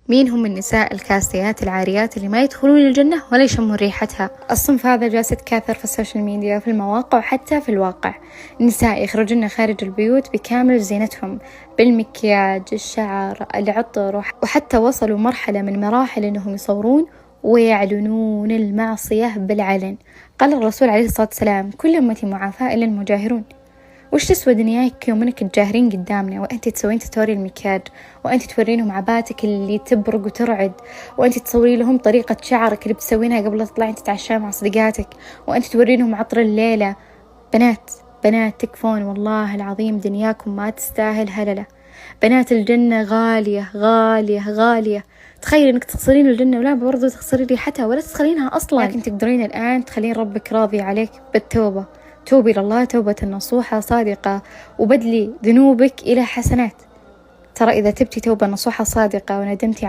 مين هم النساء الكاسيات العاريات اللي ما يدخلون الجنة ولا يشمون ريحتها؟ الصنف هذا جالس يتكاثر في السوشيال ميديا وفي المواقع وحتى في الواقع. نساء يخرجن خارج البيوت بكامل زينتهم، بالمكياج، الشعر، العطر، وحتى وصلوا مرحلة من مراحل أنهم يصورون ويعلنون المعصية بالعلن. قال الرسول عليه الصلاة والسلام: كل أمتي معافاة إلا المجاهرون. وش تسوى دنياك يوم انك تجاهرين قدامنا وانت تسوين توتوريال المكياج، وانت تورينهم عباتك اللي تبرق وترعد، وانت تصوري لهم طريقة شعرك اللي بتسوينها قبل لا تطلعين تتعشى مع صديقاتك، وانت تورينهم عطر الليلة. بنات تكفون، والله العظيم دنياكم ما تستاهل هللة. بنات الجنة غالية غالية غالية. تخيل انك تخسرين الجنة ولا برضو تخسرين ريحتها ولا تخسرينها اصلا، لكن تقدرين الان تخلين ربك راضي عليك بالتوبة. توبي لله توبة نصوحة صادقة وبدلي ذنوبك إلى حسنات. ترى إذا تبتي توبة نصوحة صادقة وندمتي